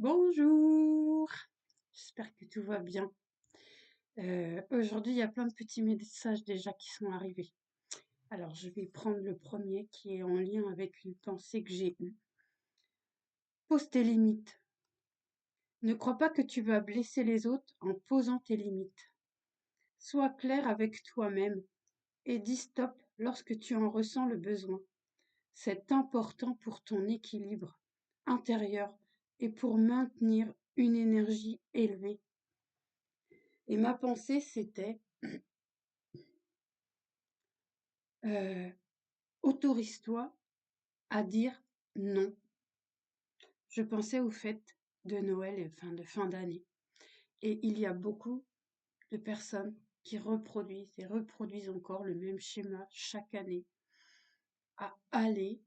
Bonjour, j'espère que tout va bien. Aujourd'hui, il y a plein de petits messages déjà qui sont arrivés. Alors, je vais prendre le premier qui est en lien avec une pensée que j'ai eue. Pose tes limites. Ne crois pas que tu vas blesser les autres en posant tes limites. Sois clair avec toi-même et dis stop lorsque tu en ressens le besoin. C'est important pour ton équilibre intérieur et pour maintenir une énergie élevée. Et ma pensée, c'était euh, autorise-toi à dire non. Je pensais aux fêtes de Noël et de fin d'année. Et il y a beaucoup de personnes qui reproduisent et reproduisent encore le même schéma chaque année, à aller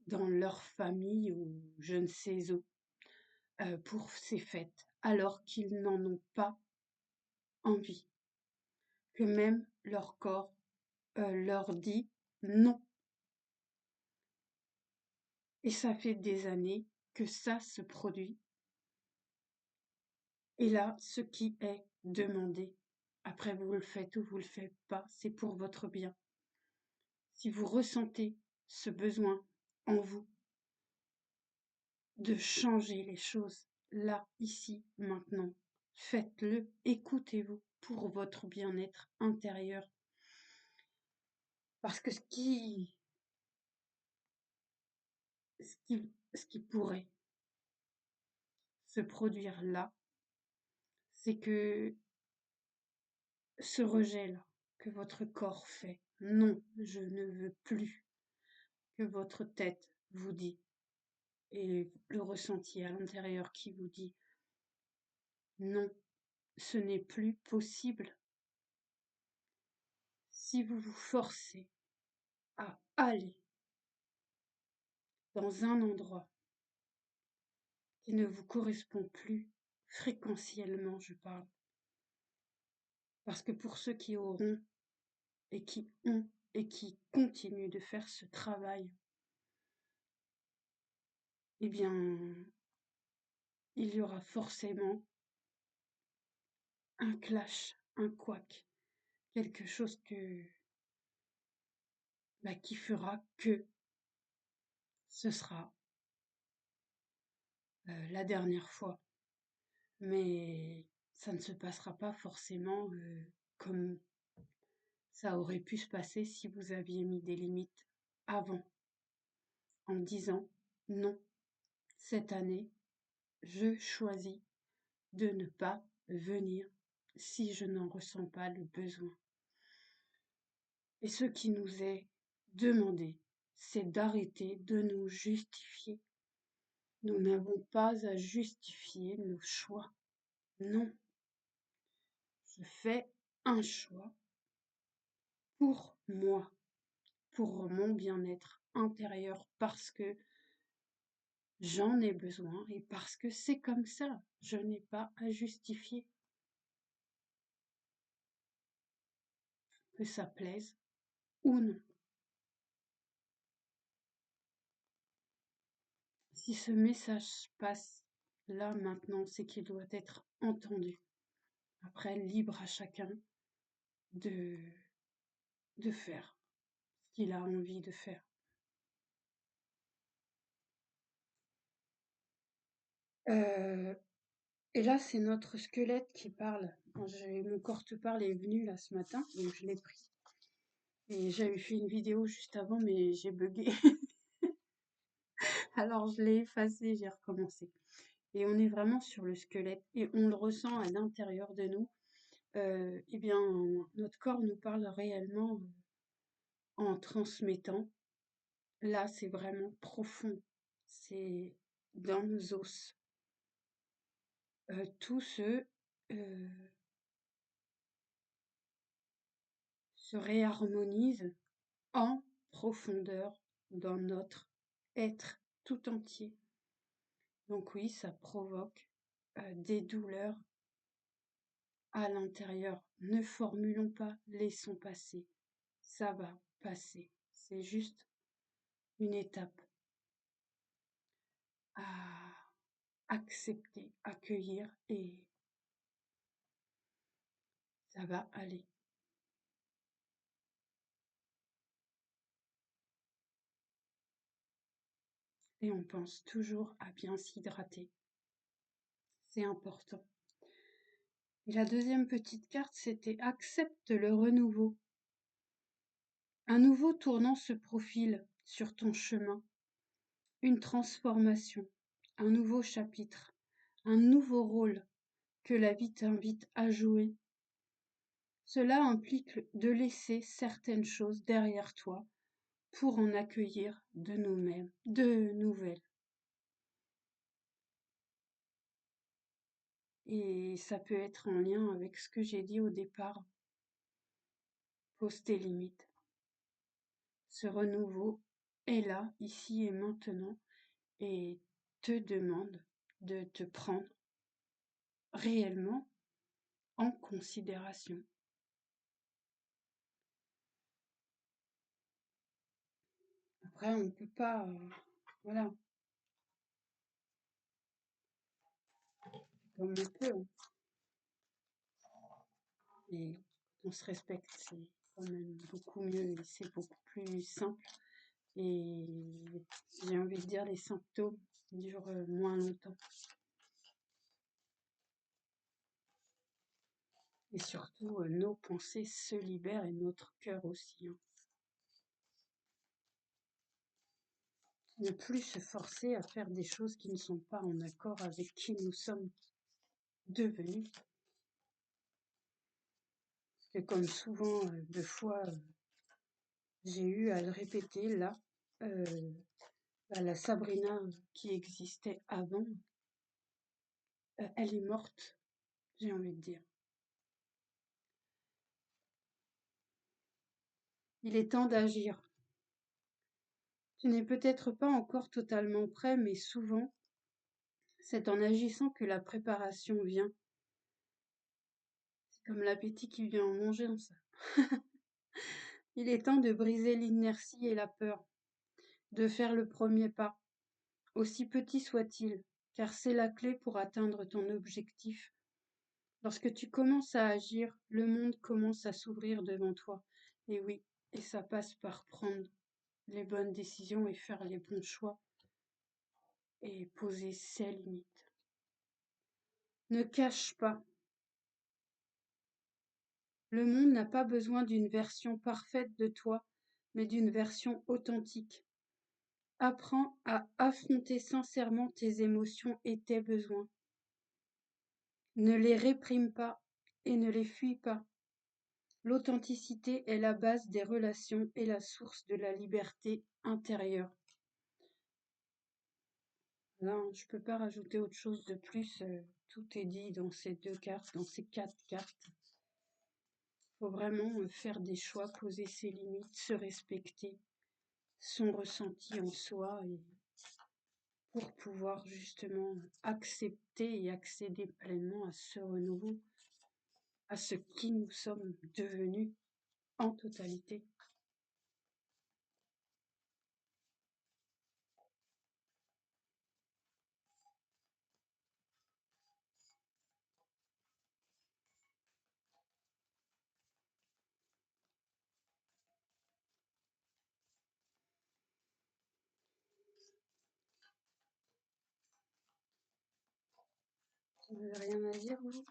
dans leur famille ou je ne sais où pour ces fêtes, alors qu'ils n'en ont pas envie, que même leur corps leur dit non. Et ça fait des années que ça se produit. Et là, ce qui est demandé, après vous le faites ou vous le faites pas, c'est pour votre bien. Si vous ressentez ce besoin en vous de changer les choses, là, ici, maintenant, faites-le, écoutez-vous pour votre bien-être intérieur. Parce que ce qui pourrait se produire là, c'est que ce rejet-là que votre corps fait, non, je ne veux plus, que votre tête vous dit, et le ressenti à l'intérieur qui vous dit non, ce n'est plus possible. Si vous vous forcez à aller dans un endroit qui ne vous correspond plus, fréquentiellement je parle, parce que pour ceux qui auront et qui ont et qui continuent de faire ce travail, eh bien, il y aura forcément un clash, un couac, quelque chose qui fera que ce sera la dernière fois. Mais ça ne se passera pas forcément comme ça aurait pu se passer si vous aviez mis des limites avant, en disant non, cette année, je choisis de ne pas venir si je n'en ressens pas le besoin. Et ce qui nous est demandé, c'est d'arrêter de nous justifier. Nous n'avons pas à justifier nos choix. Non, je fais un choix pour moi, pour mon bien-être intérieur, parce que j'en ai besoin et parce que c'est comme ça. Je n'ai pas à justifier, que ça plaise ou non. Si ce message passe là maintenant, c'est qu'il doit être entendu. Après, libre à chacun de, de faire ce qu'il a envie de faire. Euh, et là, c'est notre squelette qui parle. Mon corps te parle est venu là ce matin, donc je l'ai pris. Et j'avais fait une vidéo juste avant, mais j'ai bugué. Alors je l'ai effacé, j'ai recommencé. Et on est vraiment sur le squelette et on le ressent à l'intérieur de nous. Eh bien, notre corps nous parle réellement en transmettant. Là, c'est vraiment profond. C'est dans nos os. Tout se réharmonise en profondeur dans notre être tout entier. Donc oui, ça provoque des douleurs à l'intérieur. Ne formulons pas, laissons passer. Ça va passer. C'est juste une étape à, accepter, accueillir et ça va aller. Et on pense toujours à bien s'hydrater. C'est important. Et la deuxième petite carte, c'était accepte le renouveau. Un nouveau tournant se profile sur ton chemin, une transformation, un nouveau chapitre, un nouveau rôle que la vie t'invite à jouer. Cela implique de laisser certaines choses derrière toi pour en accueillir de nous-mêmes, de nouvelles. Et ça peut être en lien avec ce que j'ai dit au départ. Pose tes limites. Ce renouveau est là, ici et maintenant, et te demande de te prendre réellement en considération. Après, on ne peut pas, voilà, comme on peut, hein. Et on se respecte, c'est quand même beaucoup mieux et c'est beaucoup plus simple. Et j'ai envie de dire, les symptômes durent moins longtemps. Et surtout, nos pensées se libèrent et notre cœur aussi, hein. Ne plus se forcer à faire des choses qui ne sont pas en accord avec qui nous sommes devenus. Parce que comme souvent de fois, j'ai eu à le répéter là, la Sabrina qui existait avant, elle est morte, j'ai envie de dire. Il est temps d'agir. Tu n'es peut-être pas encore totalement prêt, mais souvent, c'est en agissant que la préparation vient. C'est comme l'appétit qui vient en mangeant, ça. Il est temps de briser l'inertie et la peur, de faire le premier pas, aussi petit soit-il, car c'est la clé pour atteindre ton objectif. Lorsque tu commences à agir, le monde commence à s'ouvrir devant toi. Et oui, et ça passe par prendre les bonnes décisions et faire les bons choix et poser ses limites. Ne cache pas. Le monde n'a pas besoin d'une version parfaite de toi, mais d'une version authentique. Apprends à affronter sincèrement tes émotions et tes besoins. Ne les réprime pas et ne les fuis pas. L'authenticité est la base des relations et la source de la liberté intérieure. Là, je ne peux pas rajouter autre chose de plus. Tout est dit dans ces deux cartes, dans ces quatre cartes. Il faut vraiment faire des choix, poser ses limites, se respecter, son ressenti en soi, et pour pouvoir justement accepter et accéder pleinement à ce renouveau, à ce qui nous sommes devenus en totalité. Vous n'avez rien à dire, vous?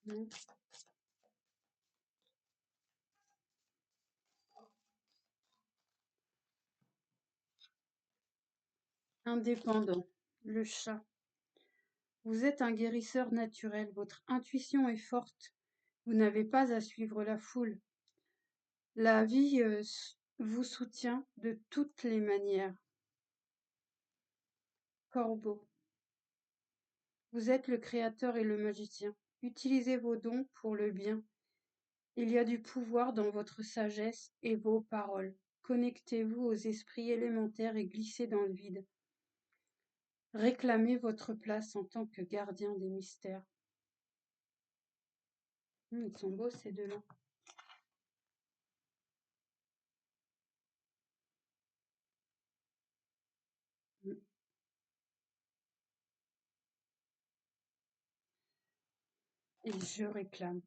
Non? Indépendant, le chat. Vous êtes un guérisseur naturel, votre intuition est forte, vous n'avez pas à suivre la foule. La vie vous soutient de toutes les manières. Corbeau. Vous êtes le créateur et le magicien. Utilisez vos dons pour le bien. Il y a du pouvoir dans votre sagesse et vos paroles. Connectez-vous aux esprits élémentaires et glissez dans le vide. Réclamez votre place en tant que gardien des mystères. Ils sont beaux ces deux-là. Et je réclame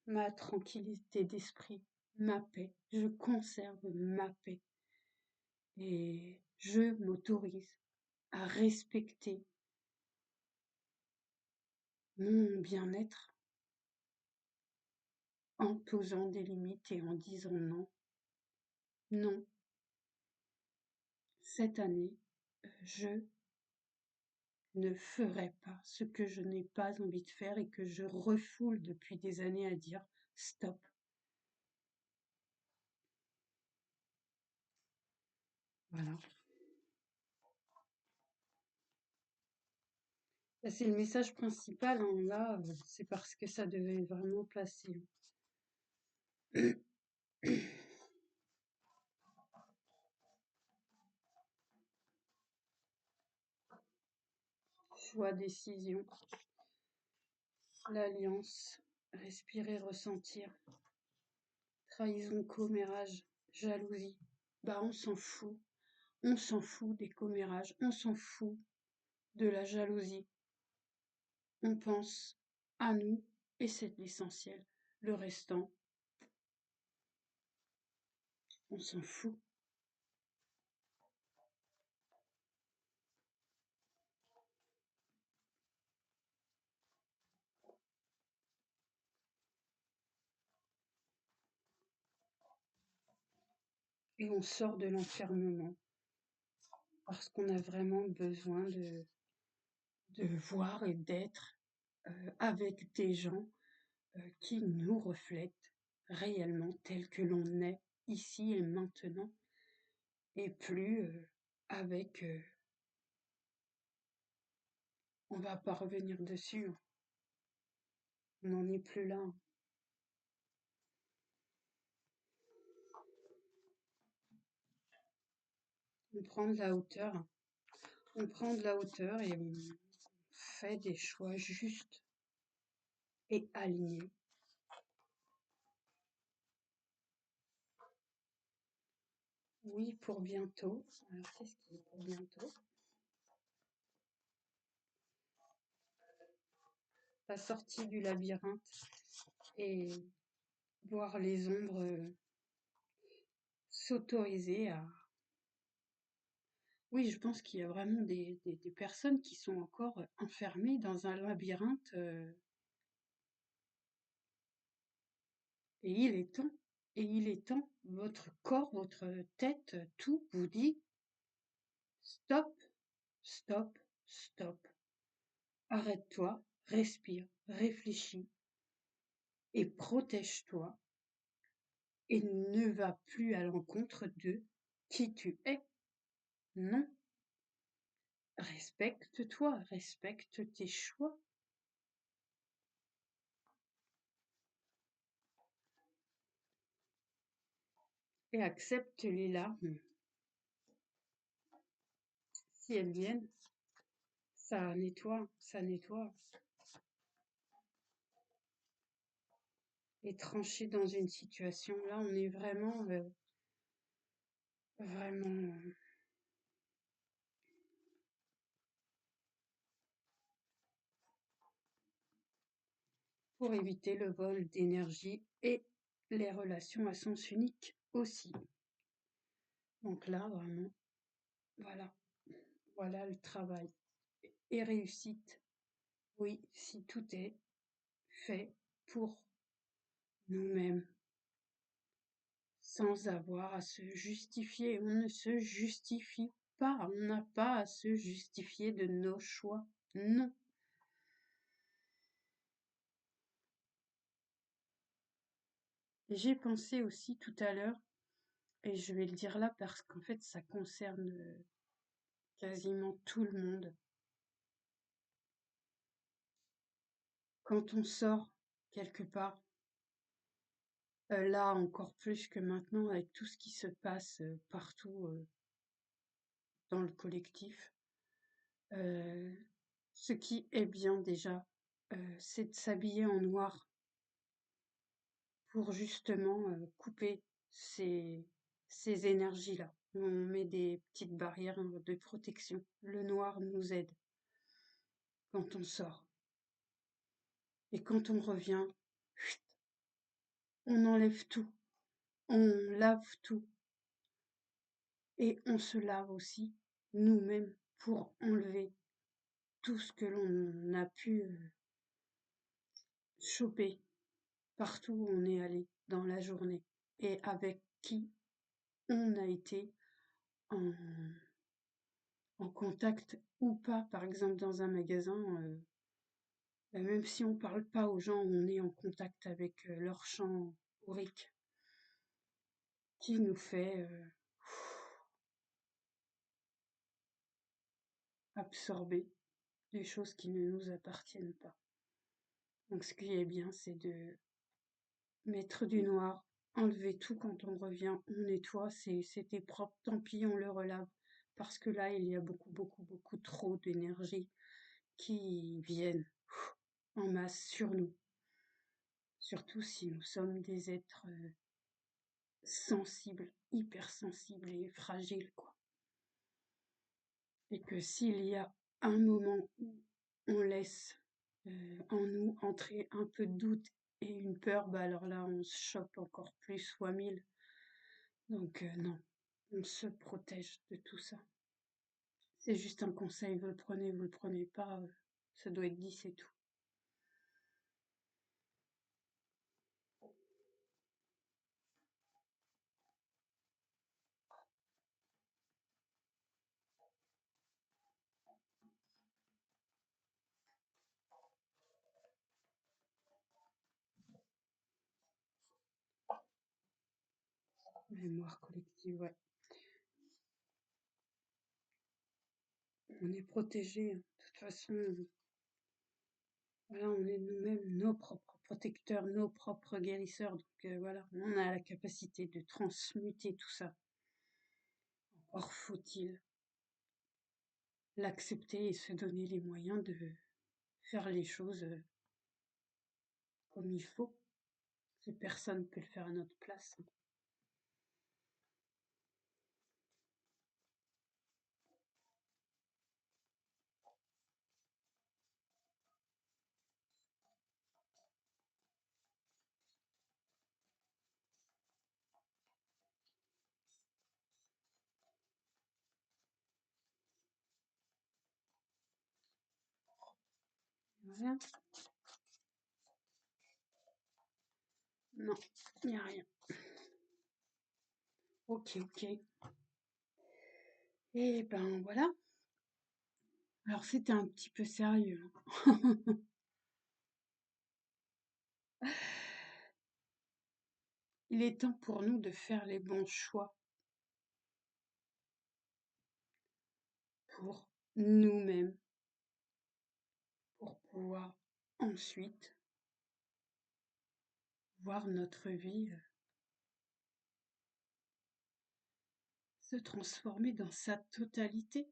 ma tranquillité d'esprit, ma paix. Je conserve ma paix. Et je m'autorise à respecter mon bien-être en posant des limites et en disant non. Non, cette année, je ne ferai pas ce que je n'ai pas envie de faire et que je refoule depuis des années à dire stop. Voilà. C'est le message principal, hein, là, c'est parce que ça devait vraiment placer. Choix, décision, l'alliance, respirer, ressentir, trahison, commérage, jalousie. Bah on s'en fout des commérages, on s'en fout de la jalousie. On pense à nous et c'est l'essentiel. Le restant, on s'en fout. Et on sort de l'enfermement parce qu'on a vraiment besoin de voir et d'être avec des gens qui nous reflètent réellement tels que l'on est ici et maintenant et plus avec on va pas revenir dessus, hein. On n'en est plus là. On prend de la hauteur, on prend de la hauteur et on fait des choix justes et alignés. Oui, pour bientôt. Alors, qu'est-ce qui est pour bientôt? La sortie du labyrinthe et voir les ombres s'autoriser à... Oui, je pense qu'il y a vraiment des personnes qui sont encore enfermées dans un labyrinthe et il est temps. Et il est temps, votre corps, votre tête, tout vous dit stop, stop, stop. Arrête-toi, respire, réfléchis et protège-toi et ne va plus à l'encontre de qui tu es. Non, respecte-toi, respecte tes choix. Et accepte les larmes si elles viennent. Ça nettoie, ça nettoie. Et trancher dans une situation, là, on est vraiment, vraiment pour éviter le vol d'énergie et les relations à sens unique aussi. Donc là, vraiment, voilà, voilà le travail. Et réussite, oui, si tout est fait pour nous-mêmes, sans avoir à se justifier. On ne se justifie pas, on n'a pas à se justifier de nos choix. Non. J'ai pensé aussi tout à l'heure, et je vais le dire là parce qu'en fait ça concerne quasiment tout le monde. Quand on sort quelque part, là encore plus que maintenant avec tout ce qui se passe partout dans le collectif, euh, ce qui est bien déjà, c'est de s'habiller en noir pour justement couper ces, ces énergies-là. On met des petites barrières de protection. Le noir nous aide quand on sort. Et quand on revient, on enlève tout, on lave tout et on se lave aussi nous-mêmes pour enlever tout ce que l'on a pu choper partout où on est allé dans la journée et avec qui on a été en, en contact ou pas. Par exemple, dans un magasin, même si on parle pas aux gens, on est en contact avec leur chant aurique qui nous fait absorber des choses qui ne nous appartiennent pas. Donc ce qui est bien, c'est de mettre du noir, enlever tout quand on revient, on nettoie, c'était propre, tant pis, on le relave. Parce que là, il y a beaucoup, beaucoup, beaucoup trop d'énergie qui viennent en masse sur nous. Surtout si nous sommes des êtres sensibles, hypersensibles et fragiles, quoi. Et que s'il y a un moment où on laisse en nous entrer un peu de doute et une peur, bah alors là, on se chope encore plus fois mille. Donc non, on se protège de tout ça. C'est juste un conseil, vous le prenez pas, ça doit être dit, c'est tout. Mémoire collective, ouais. On est protégé, hein. De toute façon, voilà, on est nous-mêmes nos propres protecteurs, nos propres guérisseurs. Donc voilà, on a la capacité de transmuter tout ça. Encore faut-il l'accepter et se donner les moyens de faire les choses comme il faut. Que personne ne peut le faire à notre place. Voilà. Non, il n'y a rien. Ok, ok. Et ben voilà. Alors c'était un petit peu sérieux, hein. Il est temps pour nous de faire les bons choix pour nous-mêmes, pour pouvoir ensuite voir notre vie se transformer dans sa totalité.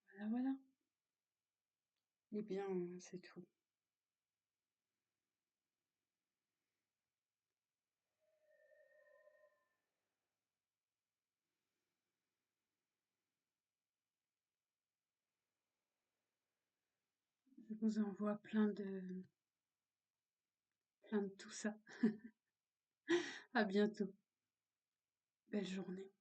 Voilà, voilà. Eh bien, c'est tout. Je vous envoie plein de tout ça. À bientôt. Belle journée.